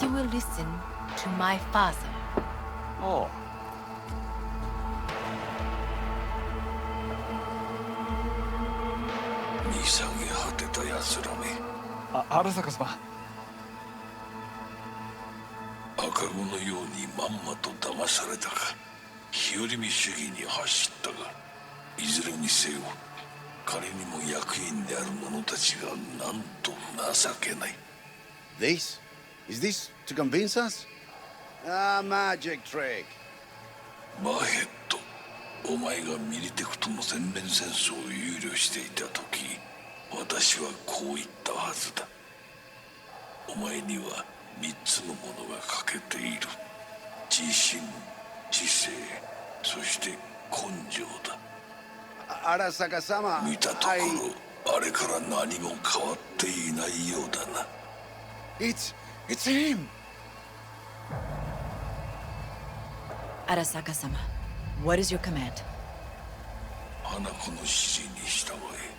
Perhaps you will listen to my father. Oh. Arasaka様。赤子のようにまんまと騙されたか。日和見主義に走ったが、いずれにせよ、彼にも役員である者たちがなんと情けない。This? Is this to convince us? Ah, magic trick. バヘット、お前がミリテクとの全面戦争を憂慮していた時、私はこう言ったはずだ。お前には3つのものが欠けている。自信、知性、そして根性だ。Arasaka様。見たところ、あれから何も変わっていないようだな。It's him! Arasaka-sama, what is your command? 花子の指示に従え。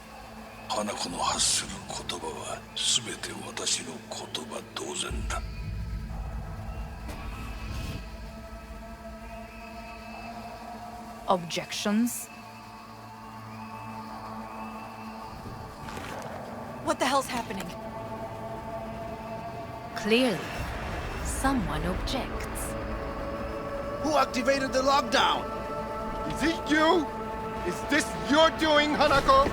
花子の発する言葉は全て私の言葉同然だ。Objections? What the hell's happening? Clearly, someone objects. Who activated the lockdown? Is it you? Is this your doing, Hanako?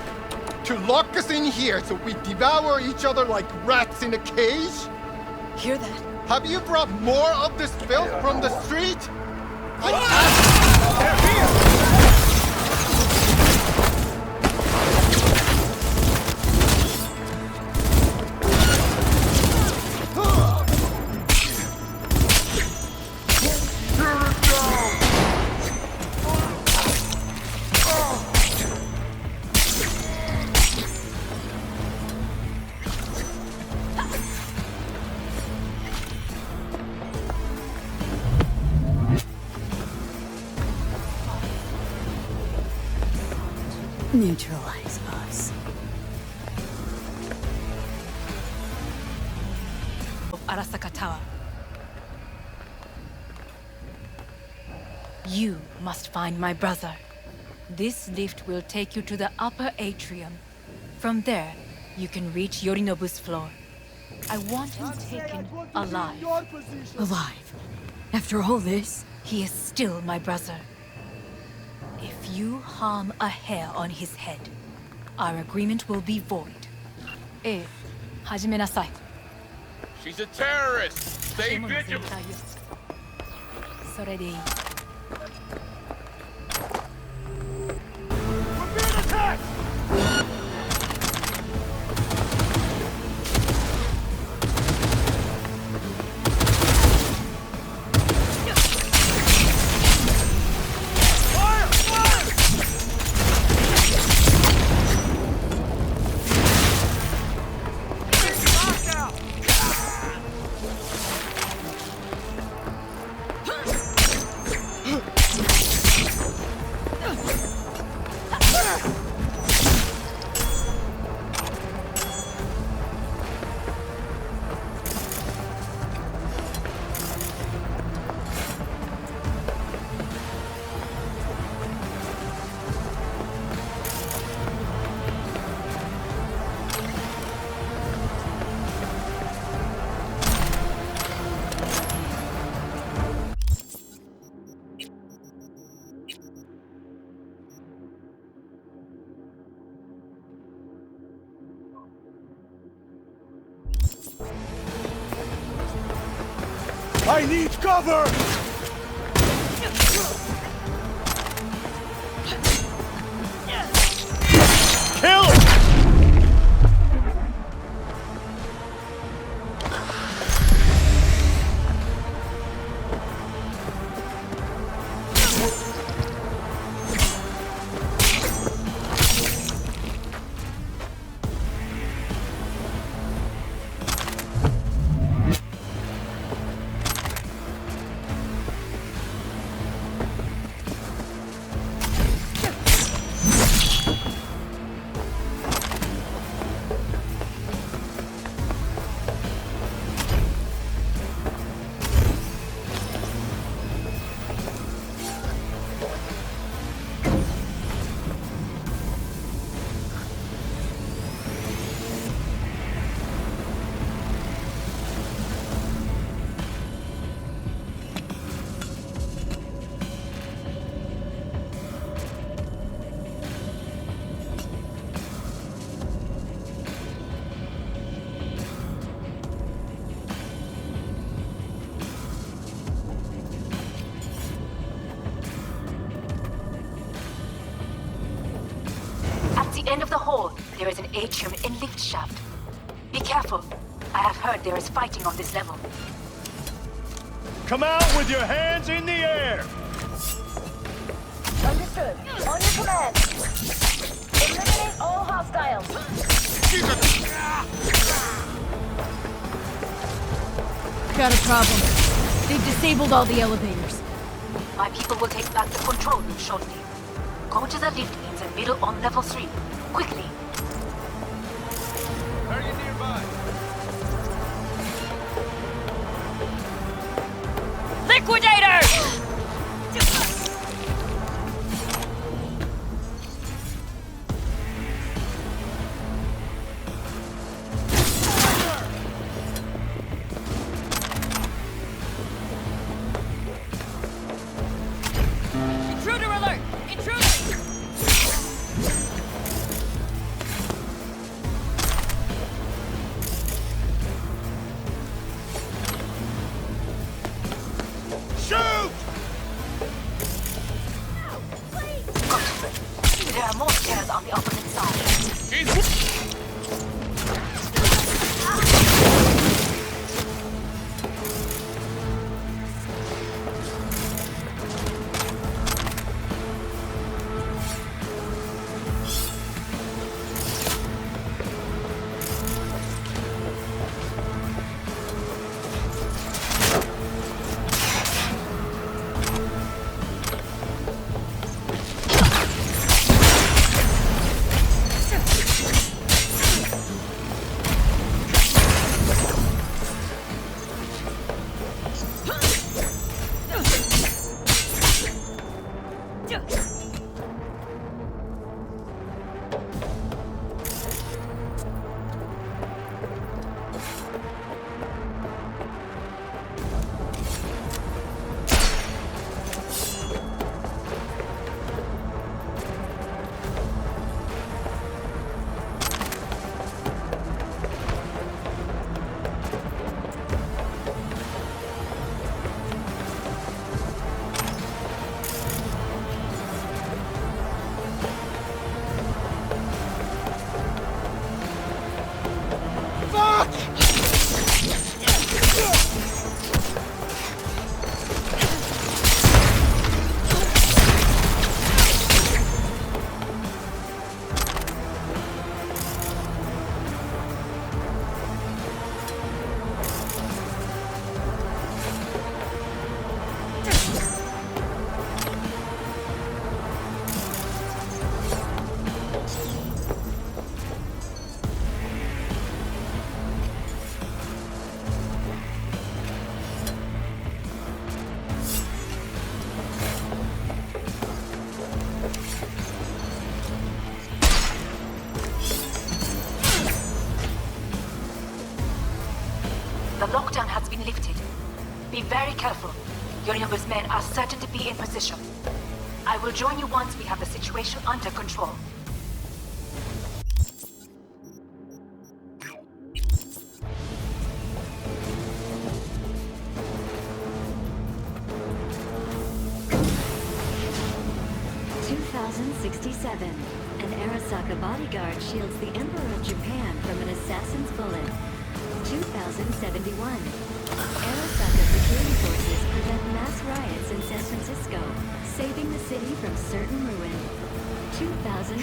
To lock us in here so we devour each other like rats in a cage? Hear that? Have you brought more of this filth from the street? Neutralize us. Of Arasaka Tower. You must find my brother. This lift will take you to the upper atrium. From there, you can reach Yorinobu's floor. I want him taken alive. Alive? After all this? He is still my brother. If you harm a hair on his head, our agreement will be void. 始めなさい。 She's a terrorist! Stay vigilant! それでいい。I need cover! Kill! end of the hall, there is an atrium and lift shaft. Be careful. I have heard there is fighting on this level. Come out with your hands in the air! Understood. On your command. Eliminate all hostiles. Got a problem. They've disabled all the elevators. My people will take back the control room shortly. Go to the lift in the middle on level 3. Quickly. Target nearby. Liquidator! Intruder alert! Intruder! Shoot! There are more stairs on the opposite side. The lockdown has been lifted. Be very careful. Yorinobu's men are certain to be in position. I will join you once we have the situation under control. An Arasaka bodyguard shields the Emperor of Japan from an assassin's bullet. 2071. Arasaka security forces prevent mass riots in San Francisco, saving the city from certain ruin. 2074.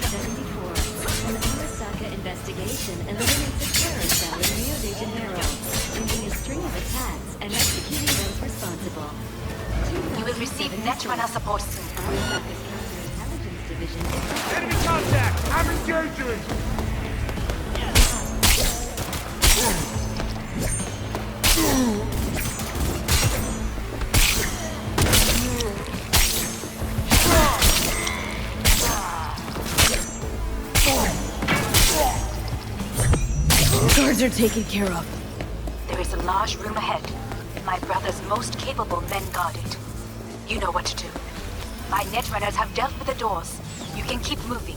An Arasaka investigation eliminates a terrorist cell in Rio de Janeiro, ending a string of attacks and executing those responsible. You will receive Netrunner support soon. Arasaka's counterintelligence division is Enemy contact! I'm engaging! Guards are taken care of. There is a large room ahead. My brother's most capable men guard it. You know what to do. My netrunners have dealt with the doors. You can keep moving.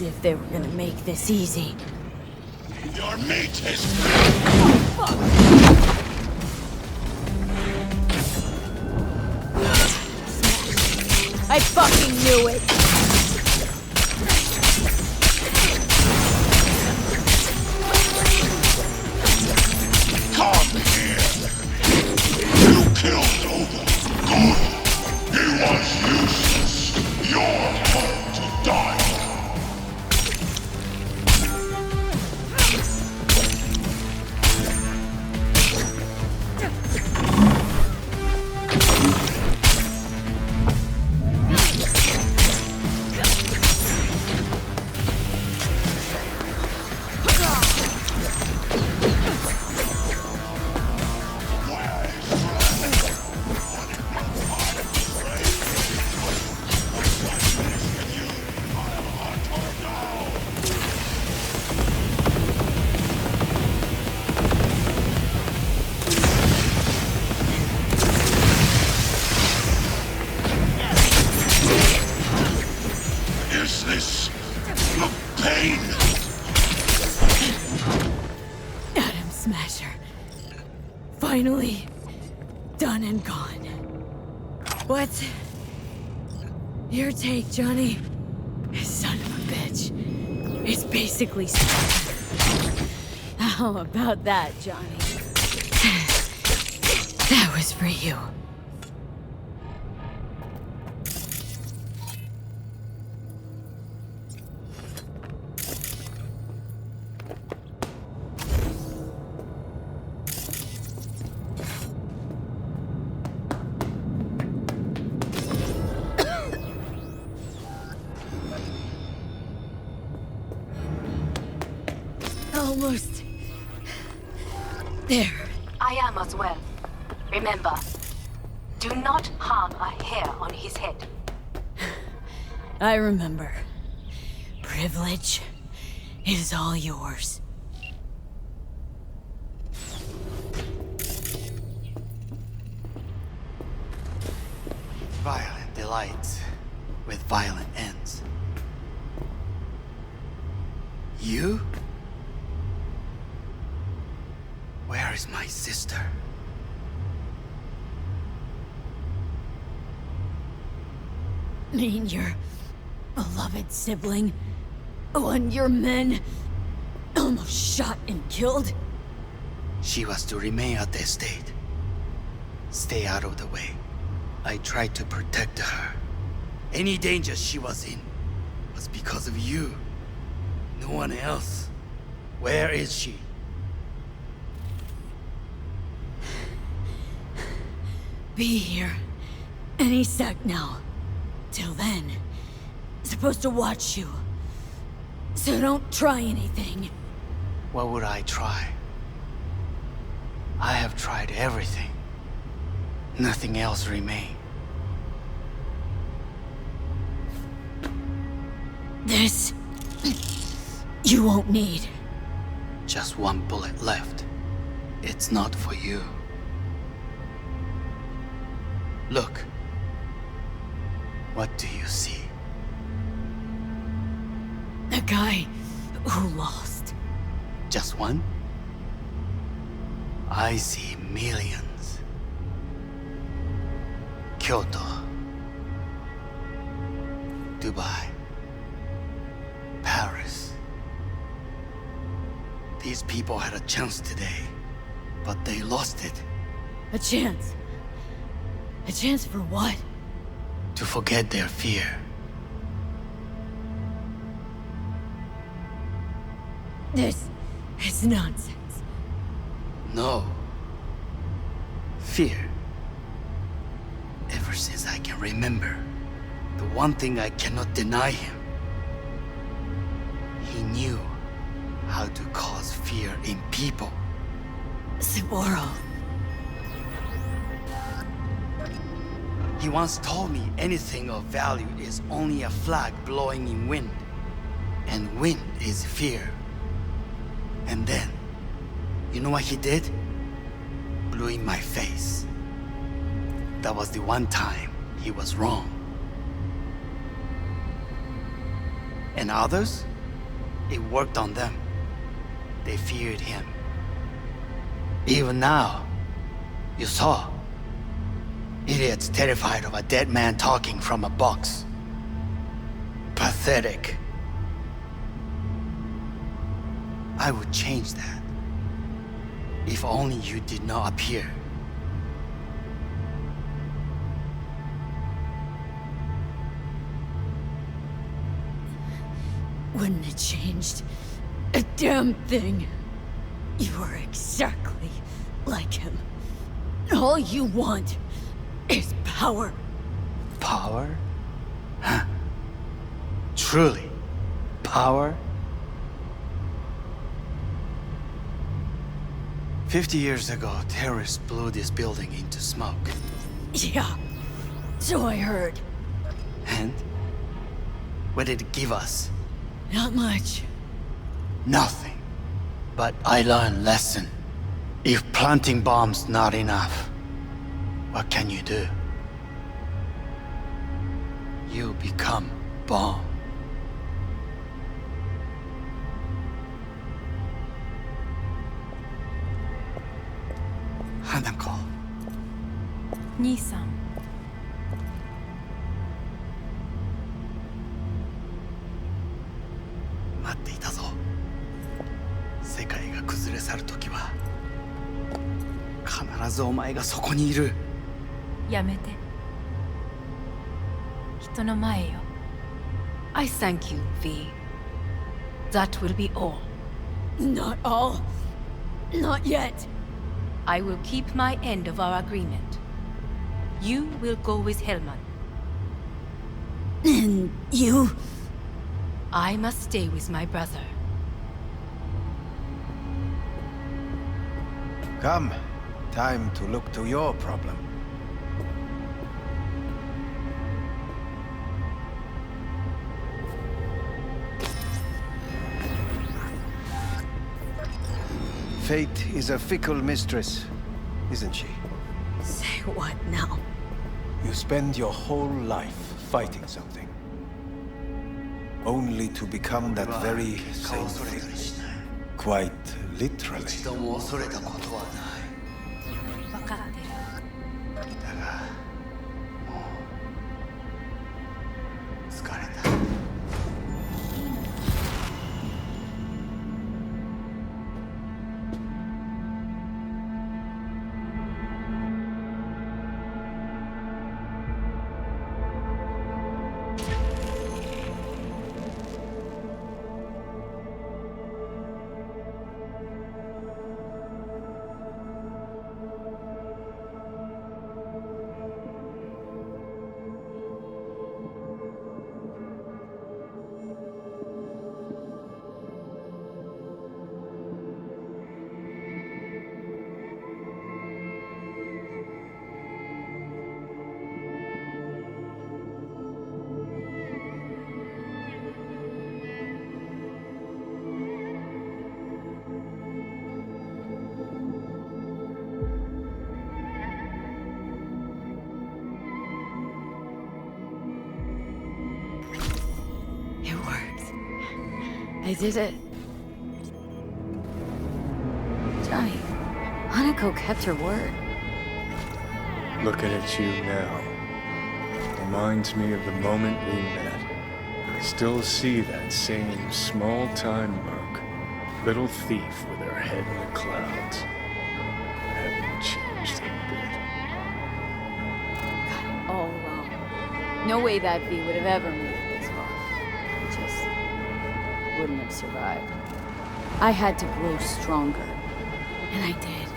if they were gonna make this easy. Your mate has I fucking knew it! come here. You killed Lobe. Good. He was useless. You're hard to die. Is this the pain? Atom Smasher. Finally done and gone. What? Your take, Johnny? Son of a bitch. It's basically how about that, Johnny? That was for you. Almost there. I am as well. Remember, do not harm a hair on his head. I remember. Privilege is all yours. Violent delights with violent ends. You? Where is my sister? Mean your beloved sibling? One your men almost shot and killed? She was to remain at the estate. Stay out of the way. I tried to protect her. Any danger she was in was because of you. No one else. Where is she? Be here any sec now. Till then, supposed to watch you. So don't try anything. What would I try? I have tried everything. Nothing else remains. This you won't need. Just one bullet left. It's not for you. Look. What do you see? A guy who lost. Just one? I see millions. Kyoto. Dubai. Paris. These people had a chance today, but they lost it. A chance? A chance for what? To forget their fear. This is nonsense. No. Fear. Ever since I can remember, the one thing I cannot deny him. He knew how to cause fear in people. Saburo. He once told me anything of value is only a flag blowing in wind. And wind is fear. And then, you know what he did? Blew in my face. That was the one time he was wrong. And others? it worked on them. They feared him. Even now, you saw. Idiots terrified of a dead man talking from a box. Pathetic. I would change that. If only you did not appear. Wouldn't have changed a damn thing. You are exactly like him. All you want is power. Power? Huh. Truly, power? 50 years ago, terrorists blew this building into smoke. Yeah, so I heard. And? What did it give us? Not much. Nothing. But I learned a lesson. If planting bombs not enough, what can you do? You become bomb. Hanako. 兄さん。待っていたぞ。世界が崩れ去るときは必ずお前がそこにいる。やめて。人の前よ。I thank you, V. That will be all. Not all. Not yet. I will keep my end of our agreement. You will go with Hellman. And you? I must stay with my brother. Come. Time to look to your problem. Fate is a fickle mistress, isn't she? Say what now? You spend your whole life fighting something, only to become that very same thing. Quite literally. 一度も恐れたことはない。分かってる。だが、もう疲れた。I did it. Johnny, Hanako kept her word. Looking at you now reminds me of the moment we met. I still see that same small-time merc, little thief with her head in the clouds. Haven't changed a bit. Got it all wrong. No way that V would have ever made it this far. He just wouldn't have survived. I had to grow stronger, and I did.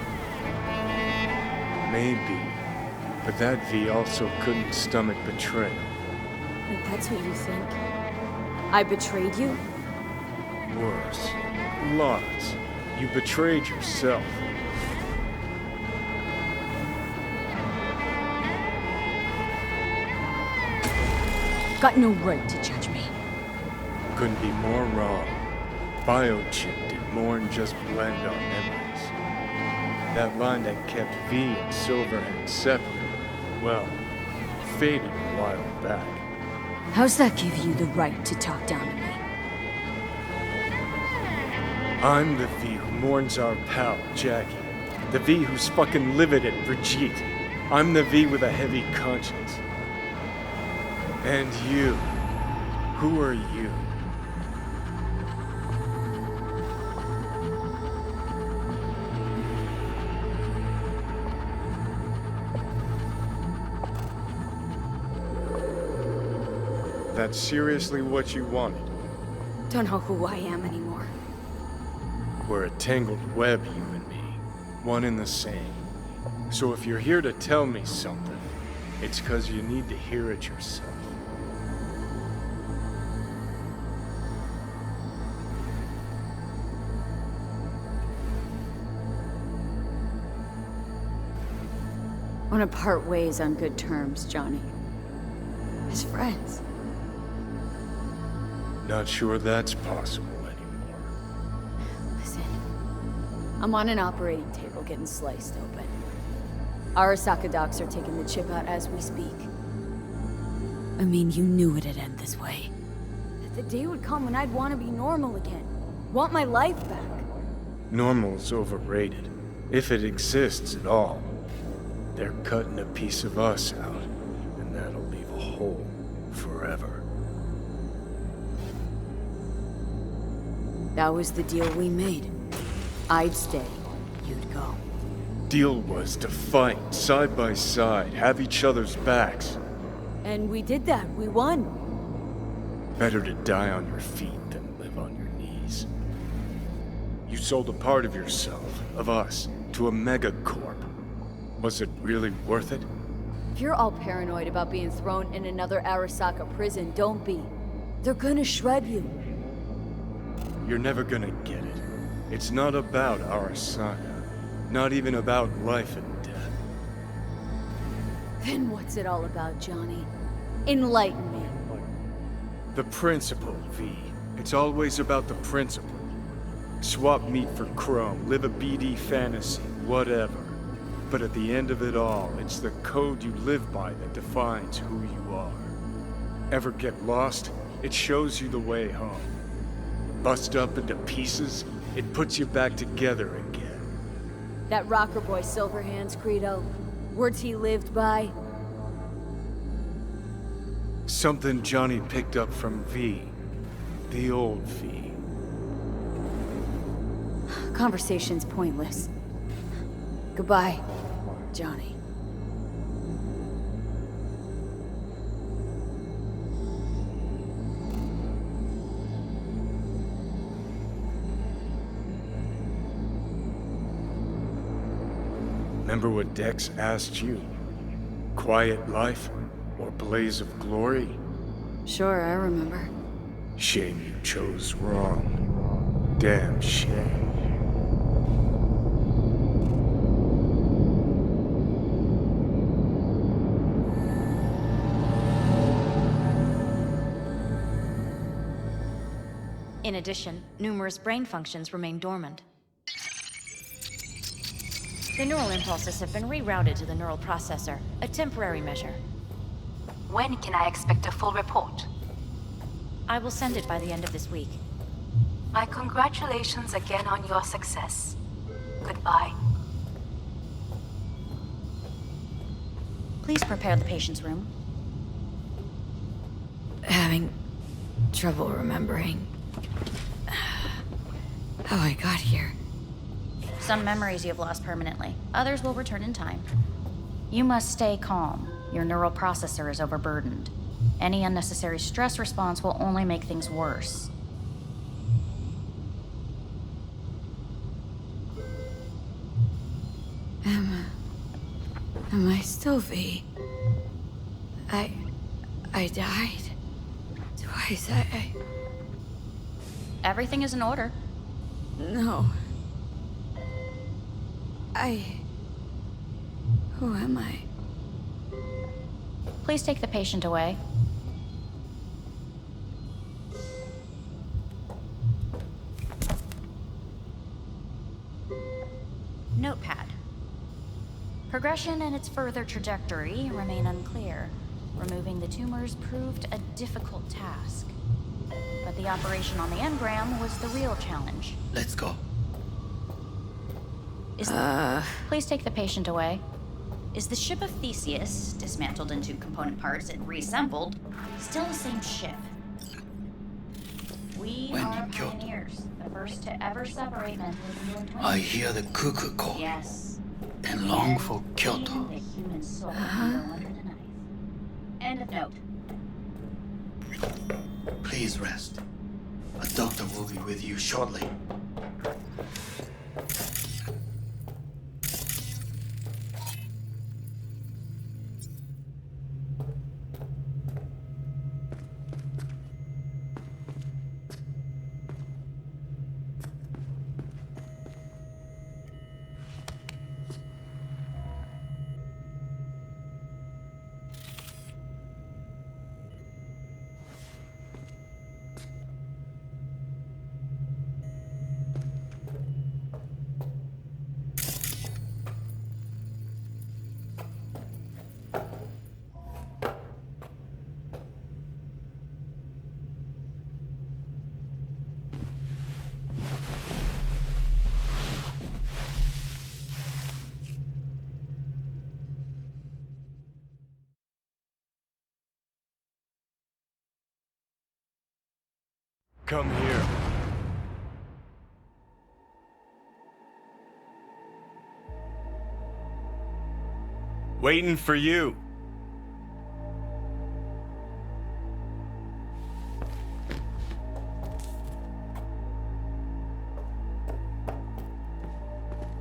Maybe. But that V also couldn't stomach betrayal. Like, that's what you think? I betrayed you? Worse. Lots. You betrayed yourself. Got no right to judge me. Couldn't be more wrong. Biochip did more than just blend our memories. That line that kept V and Silverhand separate, well, faded a while back. How's that give you the right to talk down to me? I'm the V who mourns our pal, Jackie. The V who's fucking livid at Brigitte. I'm the V with a heavy conscience. And you. Who are you? That's seriously what you wanted? Don't know who I am anymore. We're a tangled web, you and me. One and the same. So if you're here to tell me something, it's 'cause you need to hear it yourself. Want to part ways on good terms, Johnny. As friends. Not sure that's possible anymore. Listen, I'm on an operating table getting sliced open. Arasaka docs are taking the chip out as we speak. I mean, you knew it'd end this way. That the day would come when I'd want to be normal again. Want my life back. Normal's overrated. If it exists at all. They're cutting a piece of us out, and that'll leave a hole forever. That was the deal we made. I'd stay, you'd go. Deal was to fight, side by side, have each other's backs. And we did that, we won. Better to die on your feet than live on your knees. You sold a part of yourself, of us, to a megacorp. Was it really worth it? If you're all paranoid about being thrown in another Arasaka prison, don't be. They're gonna shred you. You're never gonna get it. It's not about Arasaka. Not even about life and death. Then what's it all about, Johnny? Enlighten me. The principle, V. It's always about the principle. Swap meat for chrome, live a BD fantasy, whatever. But at the end of it all, it's the code you live by that defines who you are. Ever get lost? It shows you the way home. Bust up into pieces, it puts you back together again. That rocker boy Silverhand's credo. Words he lived by. Something Johnny picked up from V. The old V. Conversation's pointless. Goodbye, Johnny. Remember what Dex asked you? Quiet life or blaze of glory? Sure, I remember. Shame you chose wrong. Damn shame. In addition, numerous brain functions remain dormant. The neural impulses have been rerouted to the neural processor, a temporary measure. When can I expect a full report? I will send it by the end of this week. My congratulations again on your success. Goodbye. Please prepare the patient's room. Having trouble remembering how I got here. Some memories you have lost permanently. Others will return in time. You must stay calm. Your neural processor is overburdened. Any unnecessary stress response will only make things worse. Am I still V? I died. Twice, Everything is in order. No. Who am I? Please take the patient away. Notepad. Progression and its further trajectory remain unclear. Removing the tumors proved a difficult task. But the operation on the engram was the real challenge. Let's go. Please take the patient away. Is the ship of Theseus, dismantled into component parts and reassembled, still the same ship? We are pioneers, the first to ever separate mental and twins. I hear the cuckoo call. Yes. And long for Kyoto. The human soul can go under the knife. End of note. Please rest. A doctor will be with you shortly. Come here. Waiting for you.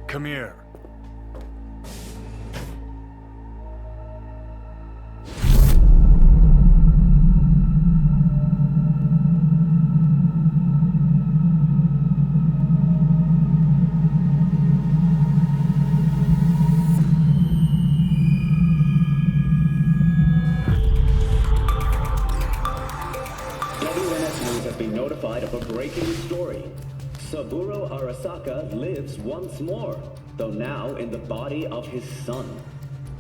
Come here. Saburo Arasaka lives once more, though now in the body of his son.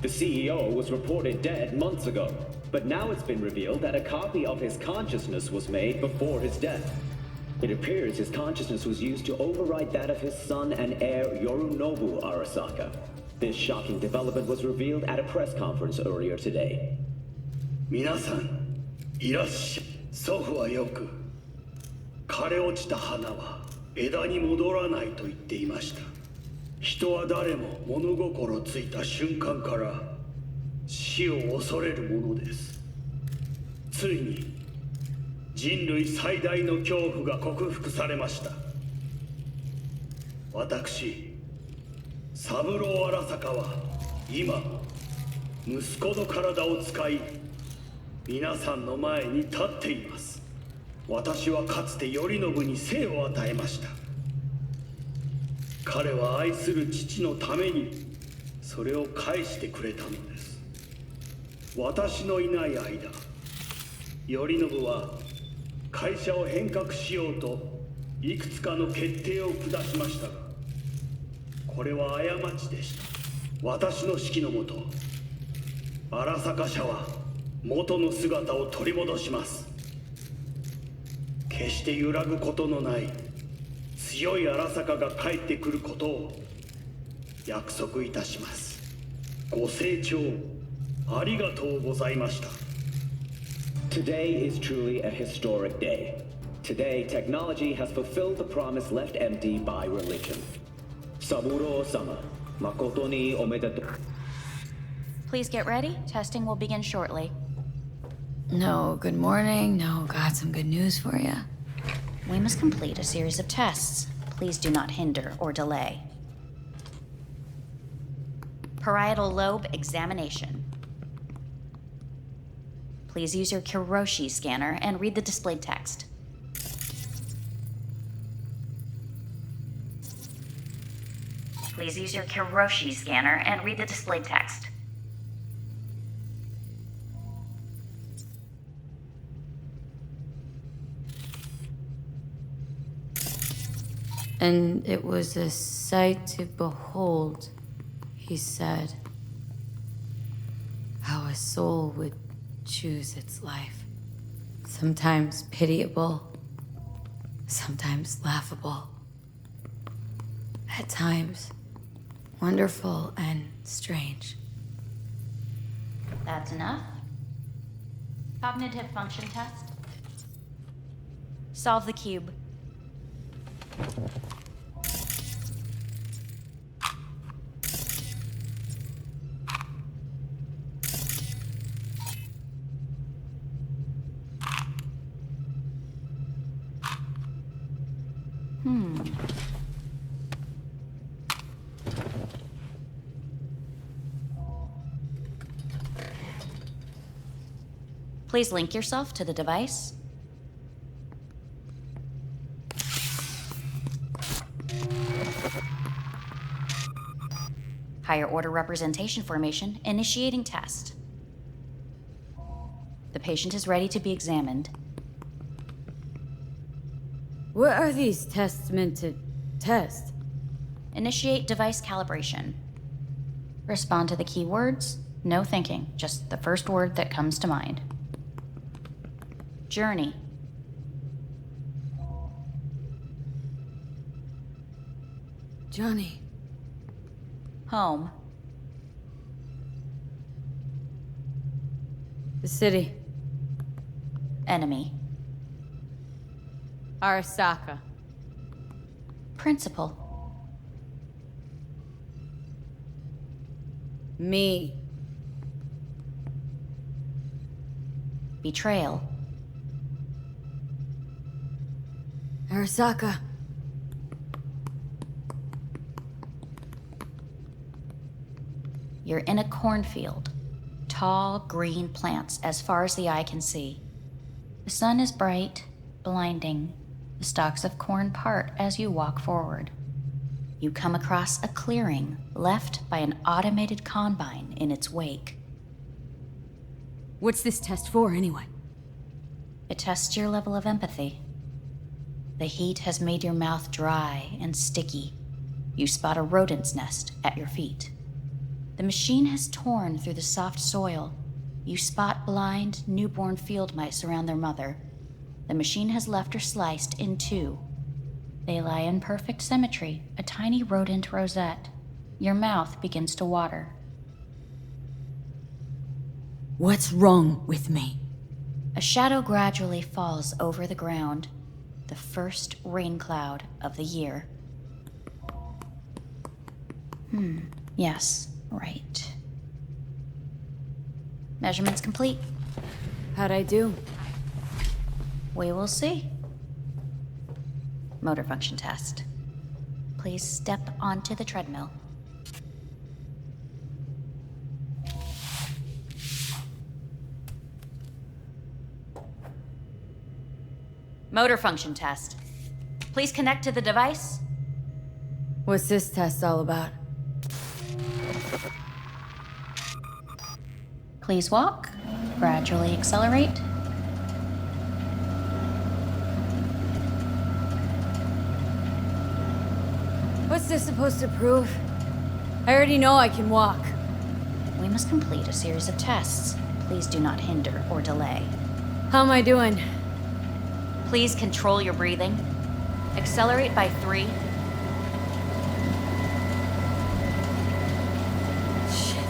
The CEO was reported dead months ago, but now it's been revealed that a copy of his consciousness was made before his death. It appears his consciousness was used to override that of his son and heir Yorinobu Arasaka. This shocking development was revealed at a press conference earlier today. 皆さん、いらっしゃい。祖父はよく、枯れ落ちた花は枝に戻らないと言っていました。人は誰も物心ついた瞬間から死を恐れるものです。ついに人類最大の恐怖が克服されました。私、三郎荒坂は今息子の体を使い皆さんの前に立っています。私はかつて頼信に生を与えました。彼は愛する父のためにそれを返してくれたのです。私のいない間、頼信は会社を変革しようといくつかの決定を下しましたが、これは過ちでした。私の指揮のもと、荒坂社は元の姿を取り戻します。決して揺らぐことのない強い荒坂が帰ってくることを約束いたします。ご清聴ありがとうございました。 Today is truly a historic day. Today, technology has fulfilled the promise left empty by religion. Saburo-sama, makoto ni omedetou. Please get ready. Testing will begin shortly. No, good morning. No, got some good news for you. We must complete a series of tests. Please do not hinder or delay. Parietal lobe examination. Please use your Kiroshi scanner and read the displayed text. Please use your Kiroshi scanner and read the displayed text. And it was a sight to behold, he said, how a soul would choose its life. Sometimes pitiable, sometimes laughable. At times, wonderful and strange. That's enough. Cognitive function test. Solve the cube. Please link yourself to the device. Higher order representation formation, initiating test. The patient is ready to be examined. What are these tests meant to test? Initiate device calibration. Respond to the keywords. No thinking, just the first word that comes to mind. Journey. Johnny. Home. The city. Enemy. Arasaka. Principal. Me. Betrayal. Arasaka. You're in a cornfield. Tall, green plants as far as the eye can see. The sun is bright, blinding. The stalks of corn part as you walk forward. You come across a clearing left by an automated combine in its wake. What's this test for, anyway? It tests your level of empathy. The heat has made your mouth dry and sticky. You spot a rodent's nest at your feet. The machine has torn through the soft soil. You spot blind, newborn field mice around their mother. The machine has left her sliced in two. They lie in perfect symmetry, a tiny rodent rosette. Your mouth begins to water. What's wrong with me? A shadow gradually falls over the ground. The first rain cloud of the year. Yes, right. Measurements complete. How'd I do? We will see. Motor function test. Please step onto the treadmill. Motor function test. Please connect to the device. What's this test all about? Please walk. Gradually accelerate. What's this supposed to prove? I already know I can walk. We must complete a series of tests. Please do not hinder or delay. How am I doing? Please control your breathing. Accelerate by 3. Shit.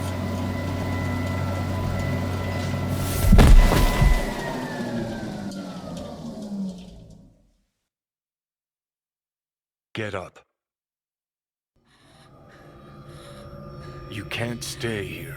Get up. You can't stay here.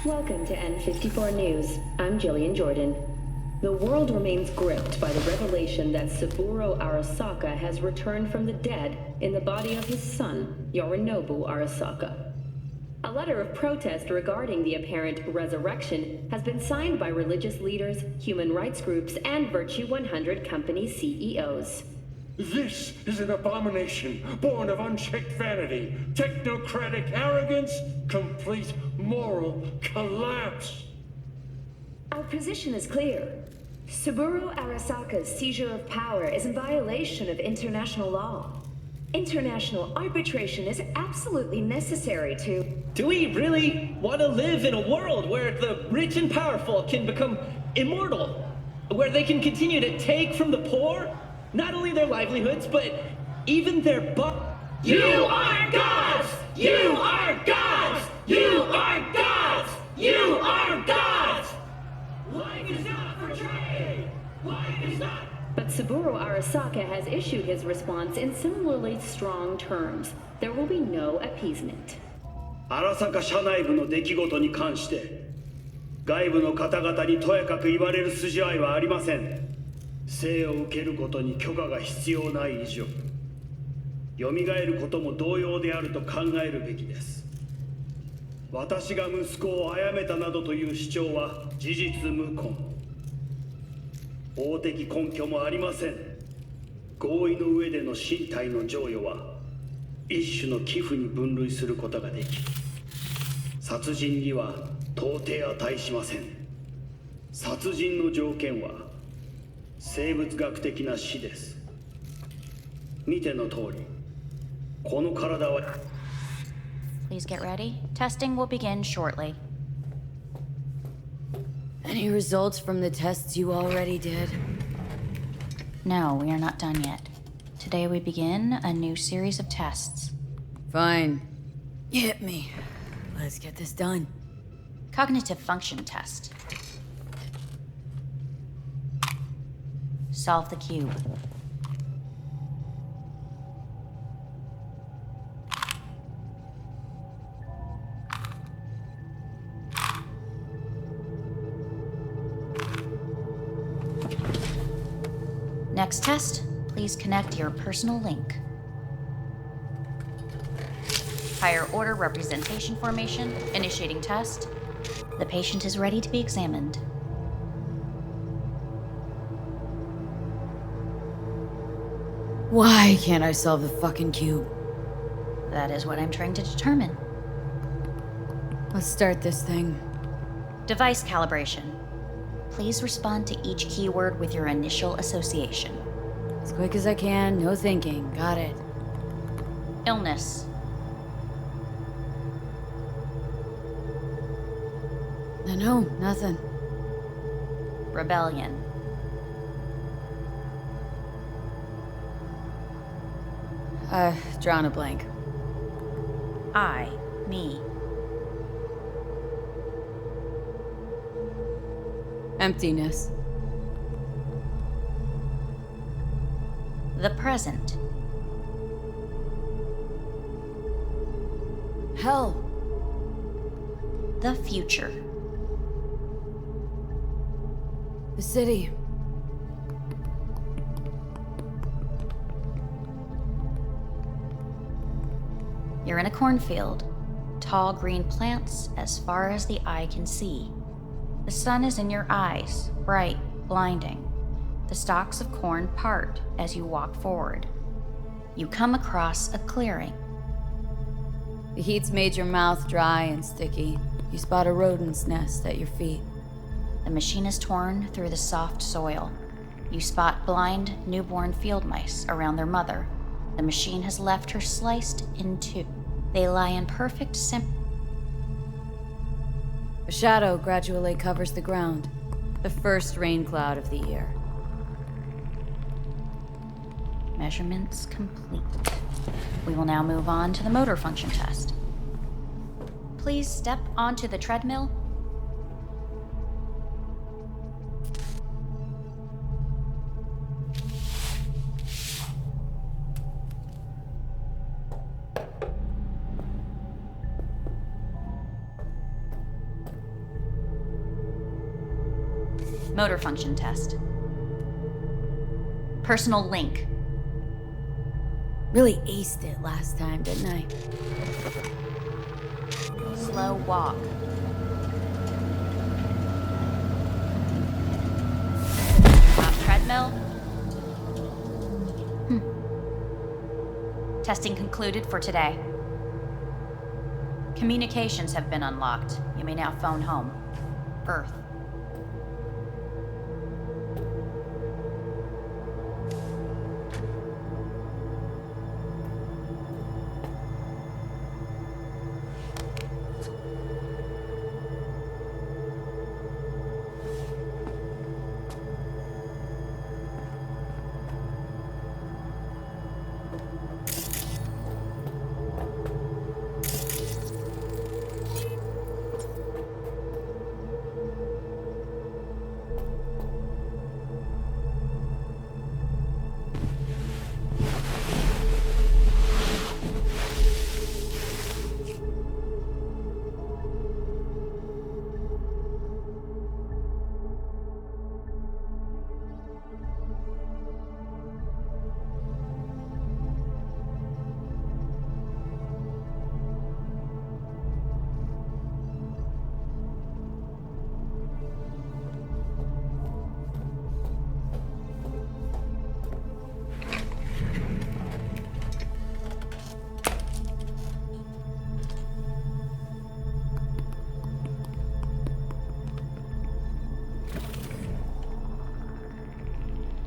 Welcome to N54 News. I'm Jillian Jordan. The world remains gripped by the revelation that Saburo Arasaka has returned from the dead in the body of his son, Yorinobu Arasaka. A letter of protest regarding the apparent resurrection has been signed by religious leaders, human rights groups, and Virtue 100 company CEOs. This is an abomination born of unchecked vanity, technocratic arrogance, complete moral collapse. Our position is clear. Saburo Arasaka's seizure of power is in violation of international law. International arbitration is absolutely necessary to... Do we really want to live in a world where the rich and powerful can become immortal? Where they can continue to take from the poor? Not only their livelihoods, but even their You are gods! You are gods! You are gods! You are gods! Life is not for trade! Life is not... But Saburo Arasaka has issued his response in similarly strong terms. There will be no appeasement. 荒坂社内部の出来事に関して外部の方々にとやかく言われる筋合いはありません。生を受けることに許可が必要ない以上、蘇ることも同様であると考えるべきです。私が息子を殺めたなどという主張は事実無根。法的根拠もありません。合意の上での身体の贈与は一種の寄付に分類することができ、殺人には到底値しません。殺人の条件は生物学的な死です。見ての通り、この体は。Please get ready. Testing will begin shortly. Any results from the tests you already did? No, we are not done yet. Today we begin a new series of tests. Fine. Hit me. Let's get this done. Cognitive function test. Solve the cube. Next test, please connect your personal link. Higher order representation formation, initiating test. The patient is ready to be examined. Why can't I solve the fucking cube? That is what I'm trying to determine. Let's start this thing. Device calibration. Please respond to each keyword with your initial association. As quick as I can, no thinking. Got it. Illness. No, nothing. Rebellion. Drawn a blank. I, me. Emptiness. The present. Hell. The future. The city. You're in a cornfield. Tall green plants as far as the eye can see. The sun is in your eyes, bright, blinding. The stalks of corn part as you walk forward. You come across a clearing. The heat's made your mouth dry and sticky. You spot a rodent's nest at your feet. The machine is torn through the soft soil. You spot blind, newborn field mice around their mother. The machine has left her sliced in two. They lie in perfect A shadow gradually covers the ground. The first rain cloud of the year. Measurements complete. We will now move on to the motor function test. Please step onto the treadmill. Motor function test. Personal link. Really aced it last time, didn't I? Slow walk. Treadmill. Testing concluded for today. Communications have been unlocked. You may now phone home. Earth.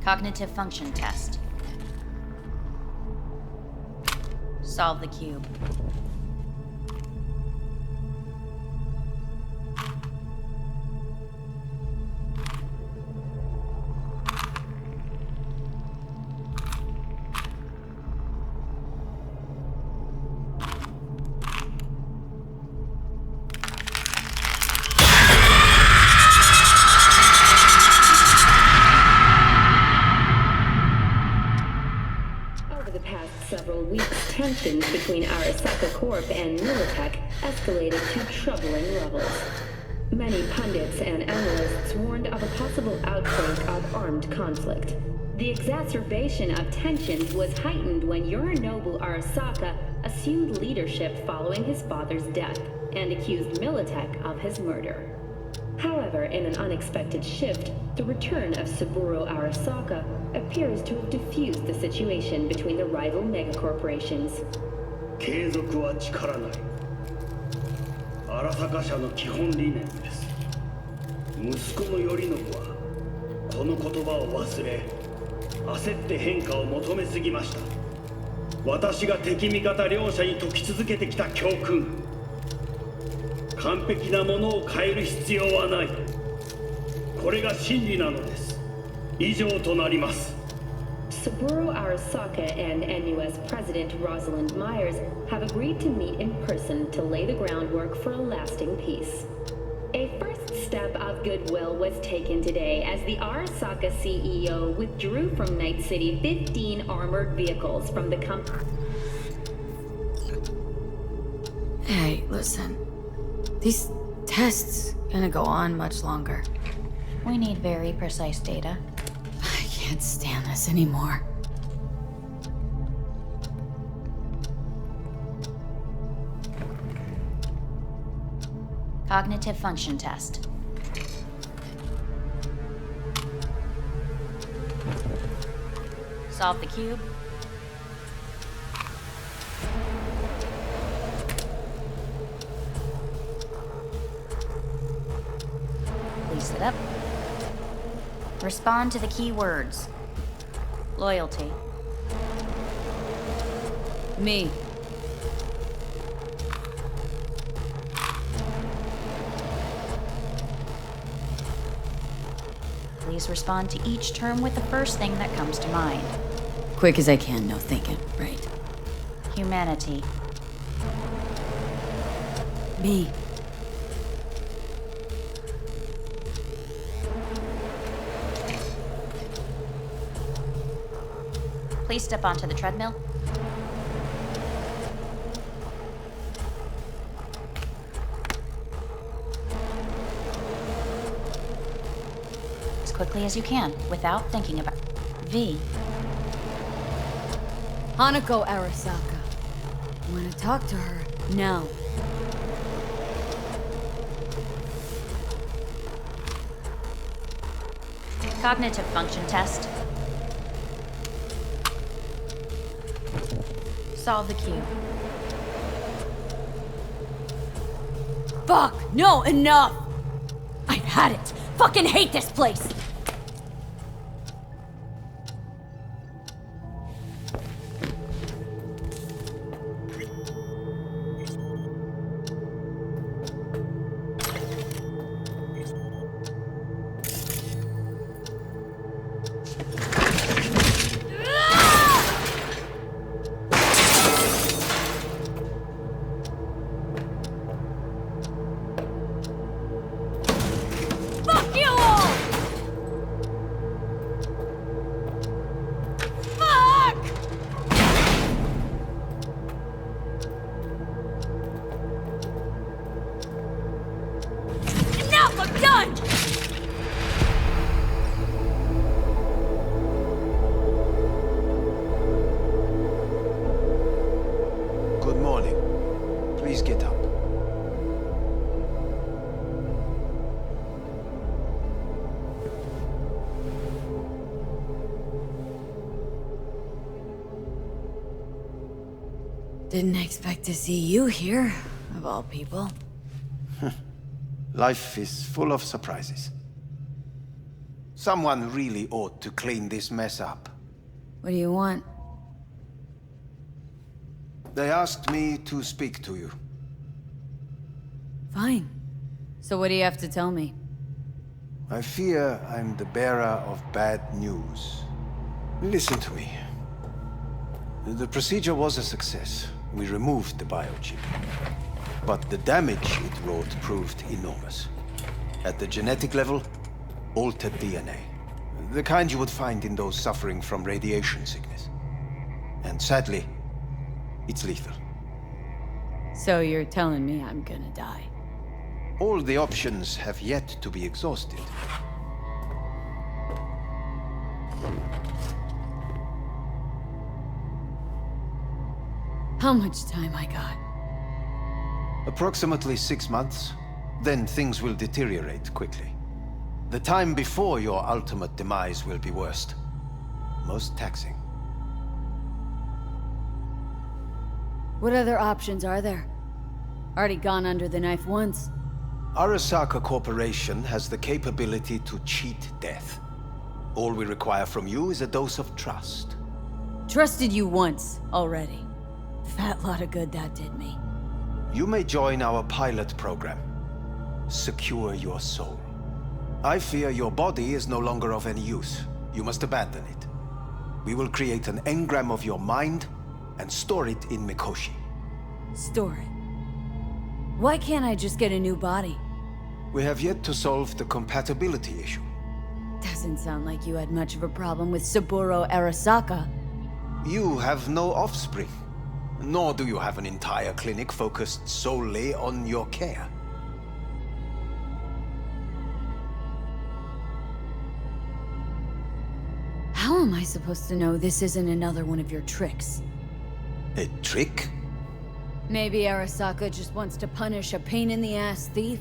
Cognitive function test. Solve the cube. Tensions between Arasaka Corp and Militech escalated to troubling levels. Many pundits and analysts warned of a possible outbreak of armed conflict. The exacerbation of tensions was heightened when Yorinobu Arasaka assumed leadership following his father's death and accused Militech of his murder. However, in an unexpected shift, the return of Saburo Arasaka appears to have diffused the situation between the rival megacorporations. 継続は力なり。荒坂社の基本理念です。息子の頼信はこの言葉を忘れ、焦って変化を求めすぎました。私が敵味方両者に説き続けてきた教訓。完璧なものを変える必要はない。これが真理なのです。以上となります。Saburo Arasaka and NUS President Rosalind Myers have agreed to meet in person to lay the groundwork for a lasting peace. A first step of goodwill was taken today as the Arasaka CEO withdrew from Night City 15 armored vehicles from the company. Hey, listen. These tests gonna go on much longer. We need very precise data. I can't stand this anymore. Cognitive function test. Solve the cube. Please sit up. Respond to the key words. Loyalty. Me. Please respond to each term with the first thing that comes to mind. Quick as I can, no thinking, right? Humanity. Me. Please step onto the treadmill. quickly as you can, without thinking about... V. Hanako Arasaka. I'm gonna talk to her now. Cognitive function test. Solve the cube. Fuck! No, enough! I had it! Fucking hate this place! Didn't expect to see you here, of all people. Life is full of surprises. Someone really ought to clean this mess up. What do you want? They asked me to speak to you. Fine. So what do you have to tell me? I fear I'm the bearer of bad news. Listen to me. The procedure was a success. We removed the biochip. But the damage it wrought proved enormous. At the genetic level, altered DNA. The kind you would find in those suffering from radiation sickness. And sadly, it's lethal. So you're telling me I'm gonna die? All the options have yet to be exhausted. How much time I got? Approximately 6 months. Then things will deteriorate quickly. The time before your ultimate demise will be worst. Most taxing. What other options are there? Already gone under the knife once. Arasaka Corporation has the capability to cheat death. All we require from you is a dose of trust. Trusted you once, already. Fat lot of good that did me. You may join our pilot program. Secure your soul. I fear your body is no longer of any use. You must abandon it. We will create an engram of your mind and store it in Mikoshi. Store it? Why can't I just get a new body? We have yet to solve the compatibility issue. Doesn't sound like you had much of a problem with Saburo Arasaka. You have no offspring. Nor do you have an entire clinic focused solely on your care. How am I supposed to know this isn't another one of your tricks? A trick? Maybe Arasaka just wants to punish a pain-in-the-ass thief?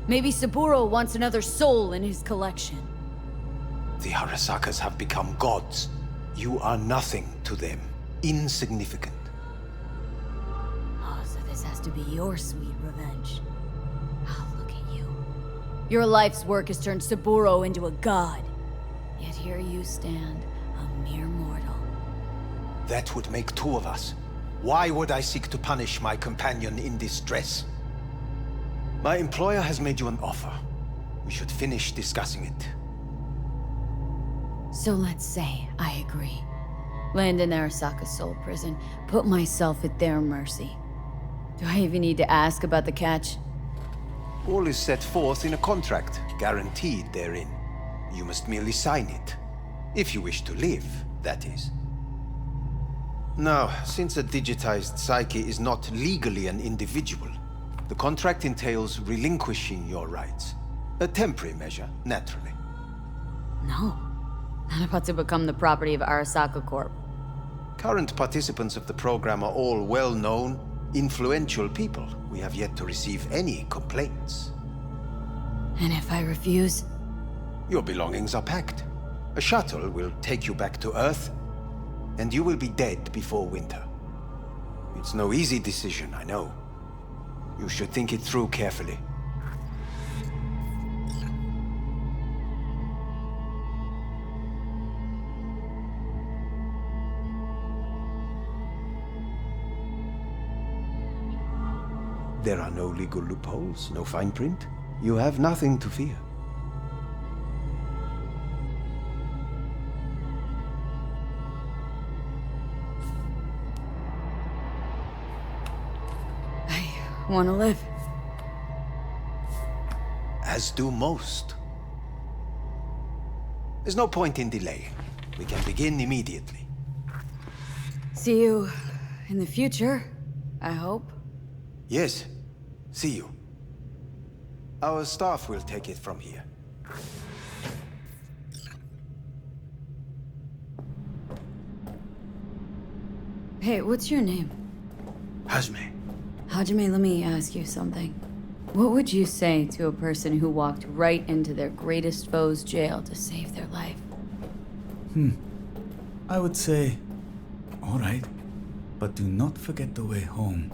Maybe Saburo wants another soul in his collection. The Arasakas have become gods. You are nothing to them. Insignificant. Oh, so this has to be your sweet revenge. Oh, look at you. Your life's work has turned Saburo into a god. Yet here you stand, a mere mortal. That would make two of us. Why would I seek to punish my companion in distress? My employer has made you an offer. We should finish discussing it. So let's say I agree. Land in Arasaka's soul prison, put myself at their mercy. Do I even need to ask about the catch? All is set forth in a contract, guaranteed therein. You must merely sign it. If you wish to live, that is. Now, since a digitized psyche is not legally an individual, the contract entails relinquishing your rights. A temporary measure, naturally. No. Not about to become the property of Arasaka Corp. Current participants of the program are all well-known, influential people. We have yet to receive any complaints. And if I refuse? Your belongings are packed. A shuttle will take you back to Earth, and you will be dead before winter. It's no easy decision, I know. You should think it through carefully. There are no legal loopholes, no fine print. You have nothing to fear. I want to live. As do most. There's no point in delaying. We can begin immediately. See you in the future, I hope. Yes. See you. Our staff will take it from here. Hey, what's your name? Hajime. Hajime, let me ask you something. What would you say to a person who walked right into their greatest foe's jail to save their life? I would say, all right, but do not forget the way home.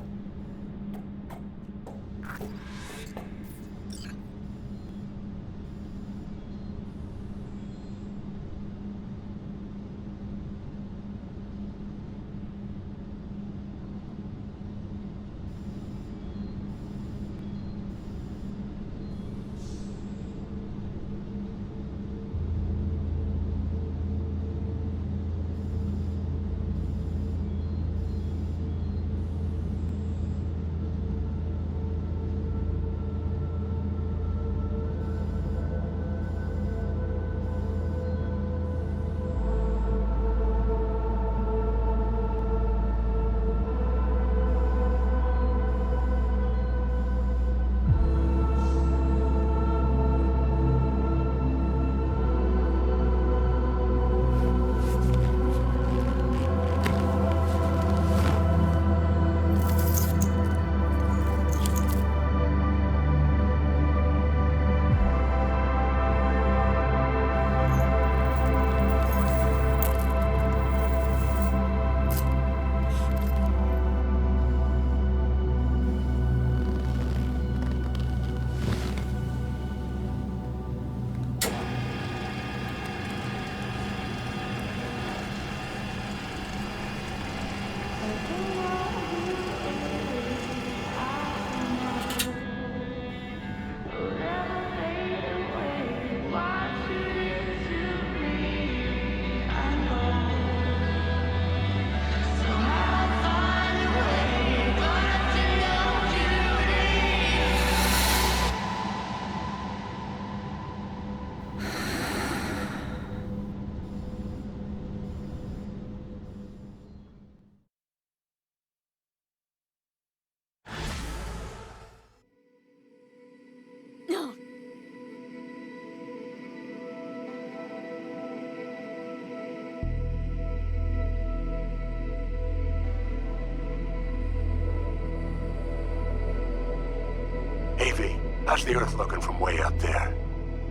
How's the Earth looking from way up there?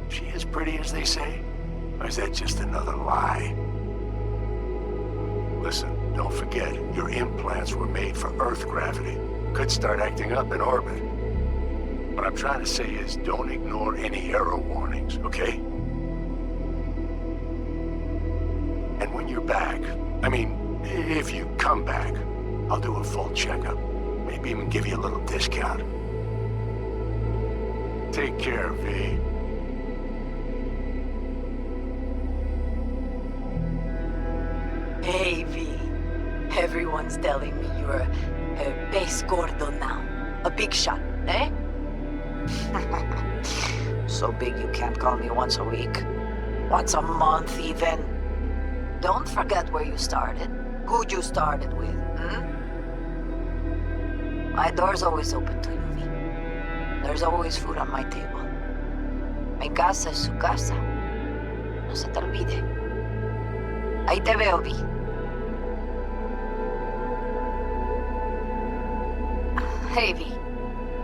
She as pretty as they say? Or is that just another lie? Listen, don't forget, your implants were made for Earth gravity. Could start acting up in orbit. What I'm trying to say is, don't ignore any error warnings, okay? And when you're back, I mean, if you come back, I'll do a full checkup. Maybe even give you a little discount. Take care, V. Hey, V. Everyone's telling me you're a base gordo now. A big shot, eh? So big you can't call me once a week. Once a month, even. Don't forget where you started. Who you started with, My door's always open to you, V. There's always food on my table. Mi casa es su casa. No se te olvide. Ahí te veo, Vi. Hey, V.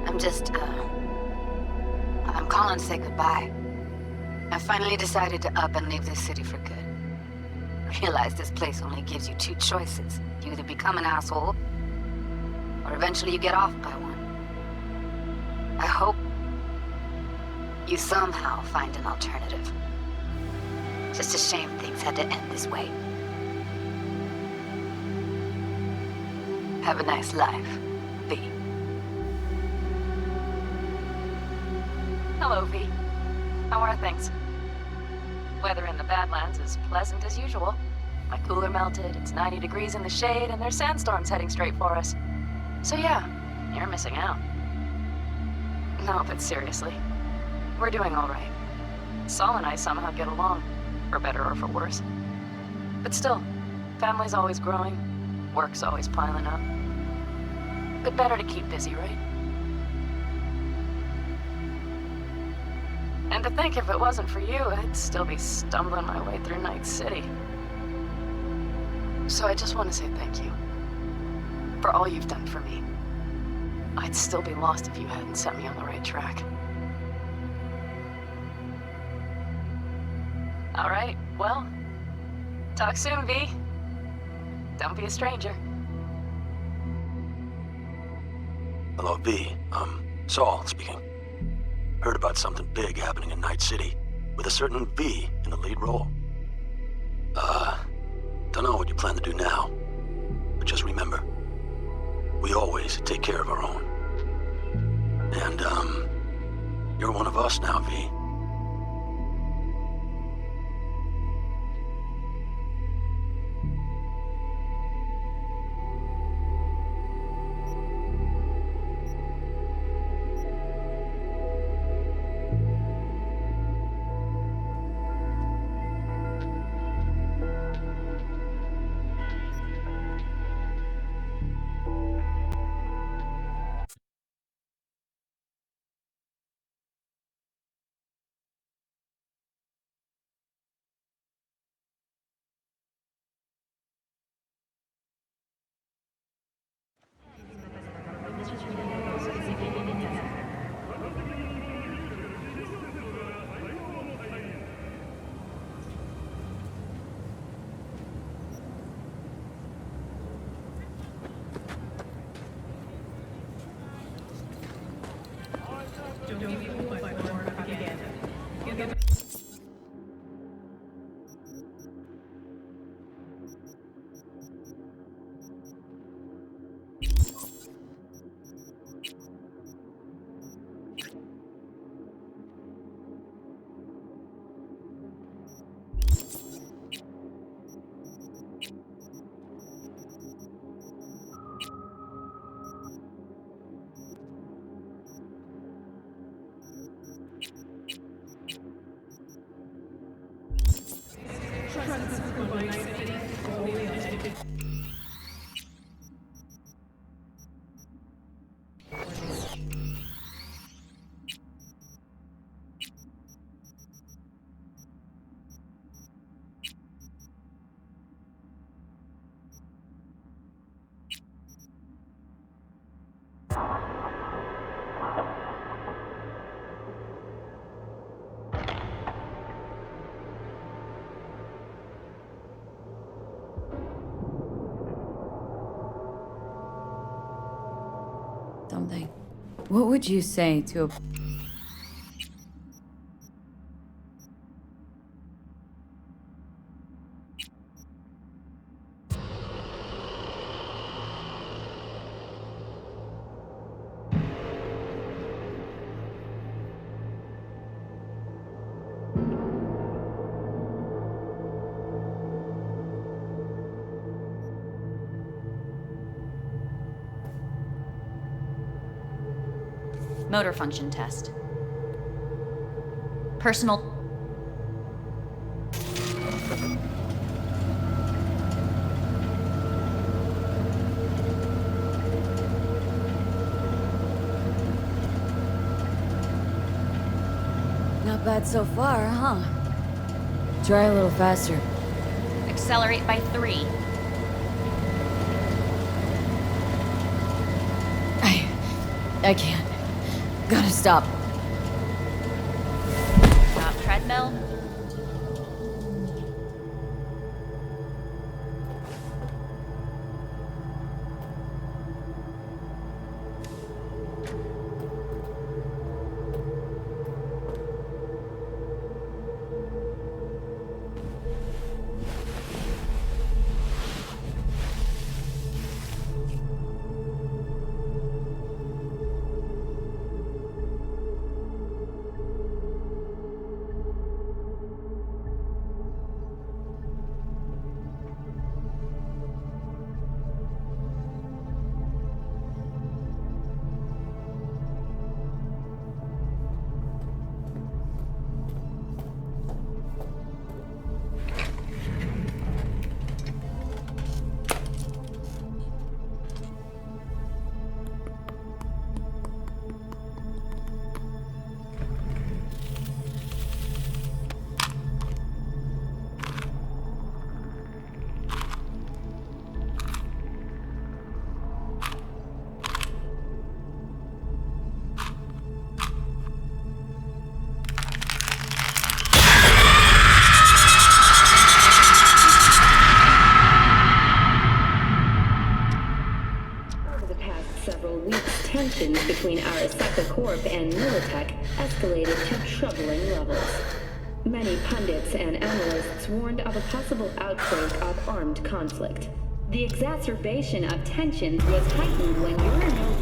I'm calling to say goodbye. I finally decided to up and leave this city for good. Realize this place only gives you two choices. You either become an asshole, or eventually you get off by one. I hope you somehow find an alternative. Just a shame things had to end this way. Have a nice life, V. Hello, V. How are things? Weather in the Badlands is pleasant as usual. My cooler melted, it's 90 degrees in the shade, and there's sandstorms heading straight for us. So yeah, you're missing out. No, but seriously, we're doing all right. Saul and I somehow get along, for better or for worse. But still, family's always growing, work's always piling up. But better to keep busy, right? And to think if it wasn't for you, I'd still be stumbling my way through Night City. So I just want to say thank you. For all you've done for me. I'd still be lost if you hadn't set me on the right track. All right, well, talk soon, V. Don't be a stranger. Hello, V. Saul speaking. Heard about something big happening in Night City, with a certain V in the lead role. Don't know what you plan to do now, but just remember, we always take care of our own. And, you're one of us now, V. Something. What would you say to a... Motor function test. Personal... Not bad so far, huh? Try a little faster. Accelerate by 3. I can't. Gotta stop. Stop, Treadmill. Tensions between Arasaka Corp and Militech escalated to troubling levels. Many pundits and analysts warned of a possible outbreak of armed conflict. The exacerbation of tensions was heightened when Yorinobu...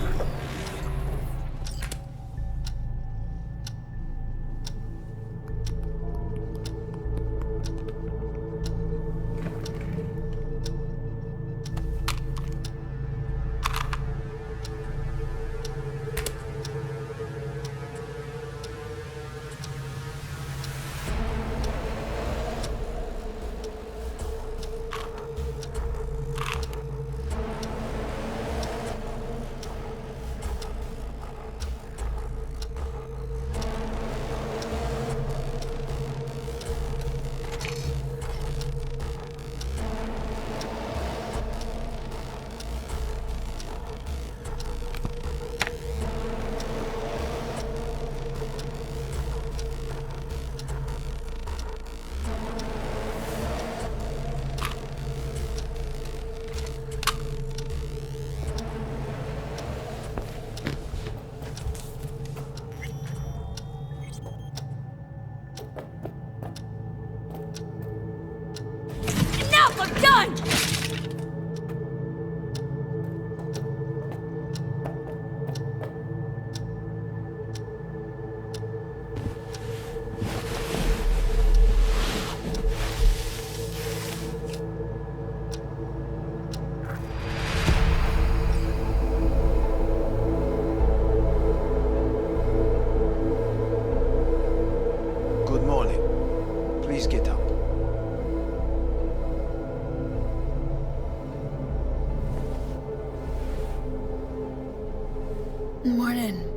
Morning.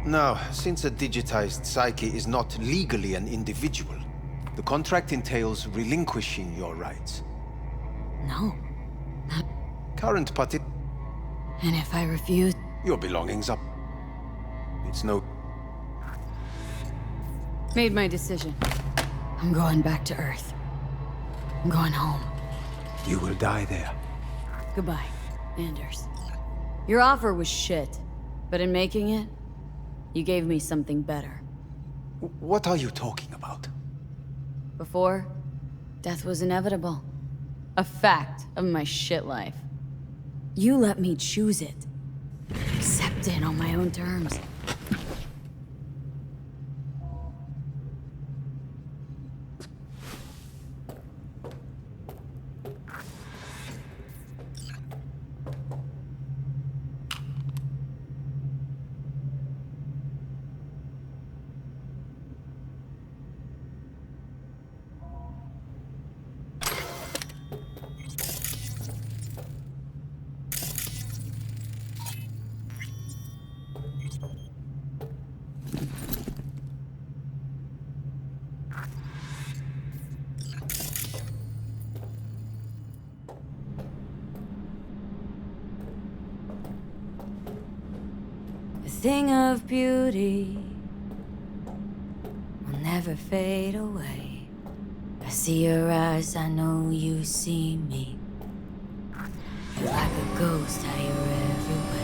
Now, since a digitized psyche is not legally an individual, the contract entails relinquishing your rights. No. Current party... And if I refuse? Your belongings are... It's no... Made my decision. I'm going back to Earth. I'm going home. You will die there. Goodbye, Anders. Your offer was shit, but in making it, you gave me something better. What are you talking about? Before, death was inevitable. A fact of my shit life. You let me choose it. Accept it on my own terms. thing of beauty will never fade away. I see your eyes, I know you see me. You're like a ghost, how you're everywhere.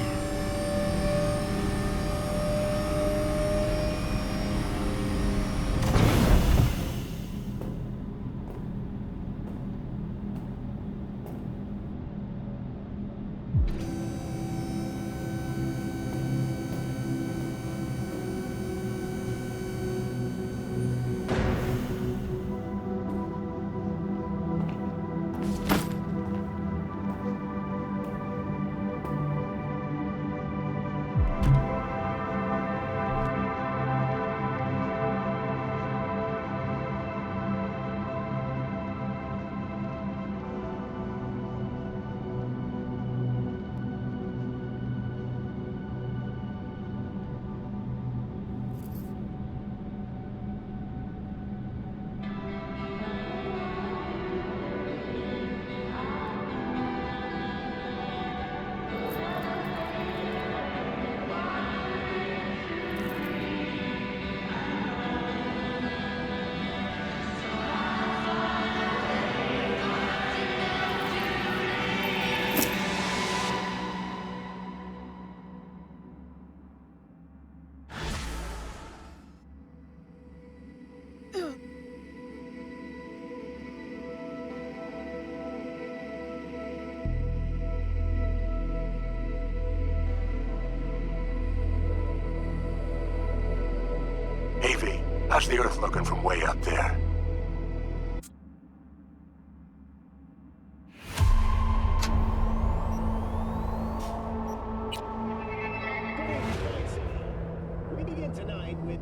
How's the Earth looking from way up there? We begin tonight with